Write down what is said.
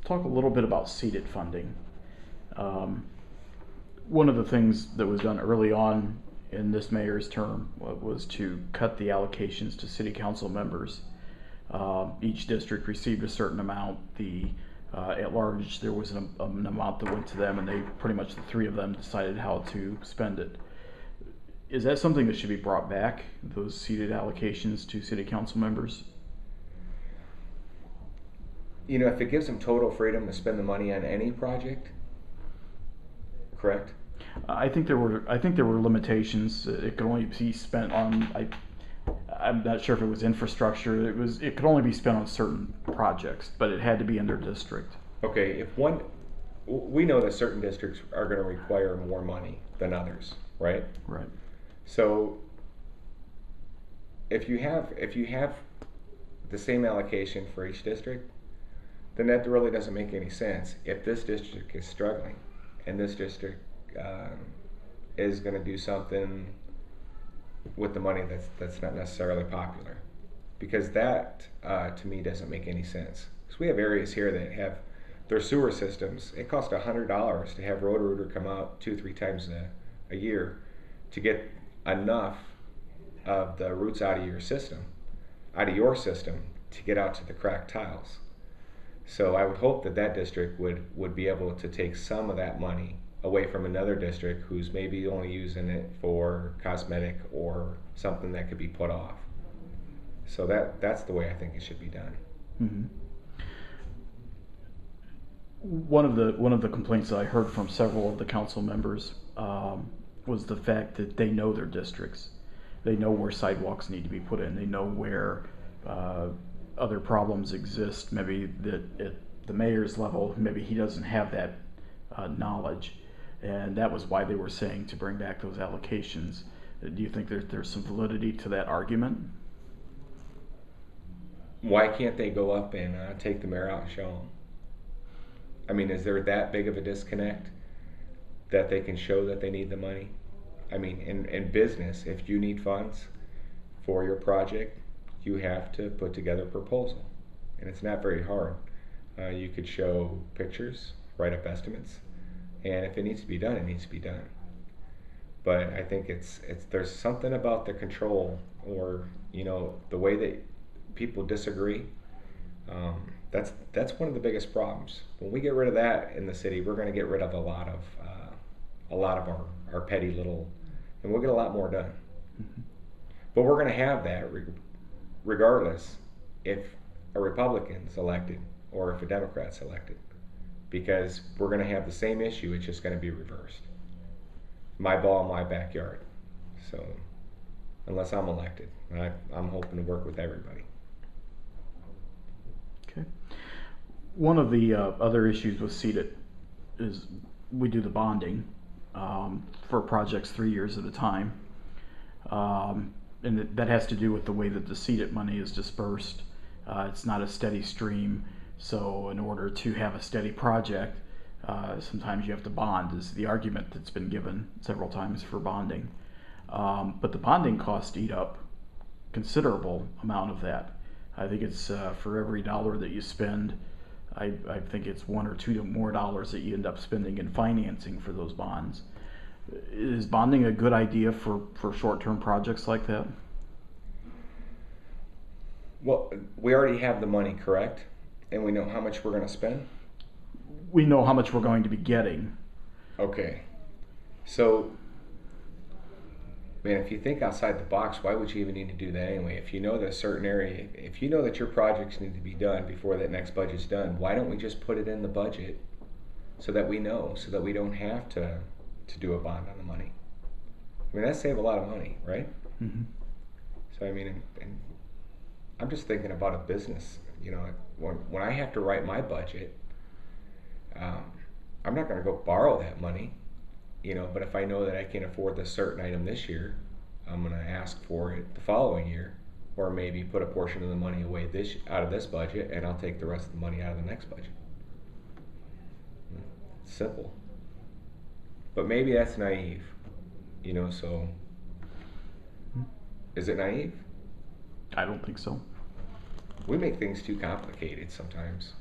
talk a little bit about CEDIT funding. One of the things that was done early on in this mayor's term was to cut the allocations to city council members. Each district received a certain amount. At large, there was an amount that went to them, and they pretty much, the three of them, decided how to spend it. Is that something that should be brought back, those CEDIT allocations to city council members? You know, if it gives them total freedom to spend the money on any project, correct? I think there were limitations. It could only be spent on. I'm not sure if it was infrastructure. It could only be spent on certain projects, but it had to be in their district. Okay, we know that certain districts are going to require more money than others, right? Right. So if you have the same allocation for each district, then that really doesn't make any sense. If this district is struggling and this district is going to do something with the money that's not necessarily popular, because that to me doesn't make any sense. Because we have areas here that have their sewer systems. It costs $100 to have Roto-Rooter come out 2-3 times a year to get enough of the roots out of your system to get out to the cracked tiles. So I would hope that district would be able to take some of that money away from another district who's maybe only using it for cosmetic or something that could be put off. So that's the way I think it should be done. Mm-hmm. One of the complaints that I heard from several of the council members was the fact that they know their districts. They know where sidewalks need to be put in. They know where other problems exist. Maybe that at the mayor's level, maybe he doesn't have that knowledge, and that was why they were saying to bring back those allocations. Do you think there's some validity to that argument? Why can't they go up and take the mayor out and show them? I mean, is there that big of a disconnect that they can show that they need the money? I mean, in business, if you need funds for your project, you have to put together a proposal, and it's not very hard. You could show pictures, write up estimates, and if it needs to be done, it needs to be done. But I think there's something about the control, or the way that people disagree. That's one of the biggest problems. When we get rid of that in the city, we're going to get rid of a lot of our petty little, and we'll get a lot more done. Mm-hmm. But we're going to have that regardless if a Republican's elected or if a Democrat's elected, because we're going to have the same issue. It's just going to be reversed. My ball, my backyard. So unless I'm elected, I'm hoping to work with everybody. Okay. One of the other issues with CEDIT is we do the bonding for projects 3 years at a time. And that has to do with the way that the CEDIT money is dispersed. It's not a steady stream, so in order to have a steady project, sometimes you have to bond, is the argument that's been given several times for bonding. But the bonding costs eat up considerable amount of that. I think it's for every dollar that you spend, I think it's $1 or $2 more dollars that you end up spending in financing for those bonds. Is bonding a good idea for short-term projects like that? Well, we already have the money, correct? And we know how much we're going to spend? We know how much we're going to be getting. Okay. So, man, if you think outside the box, why would you even need to do that anyway? If you know that a certain area, if you know that your projects need to be done before that next budget's done, why don't we just put it in the budget so that we know, so that we don't have to do a bond on the money? I mean, that saves a lot of money, right? Mm-hmm. So, I mean, and I'm just thinking about a business. When I have to write my budget, I'm not going to go borrow that money, but if I know that I can't afford this certain item this year, I'm going to ask for it the following year, or maybe put a portion of the money away out of this budget, and I'll take the rest of the money out of the next budget. It's simple. But maybe that's naive, so is it naive? I don't think so. We make things too complicated sometimes.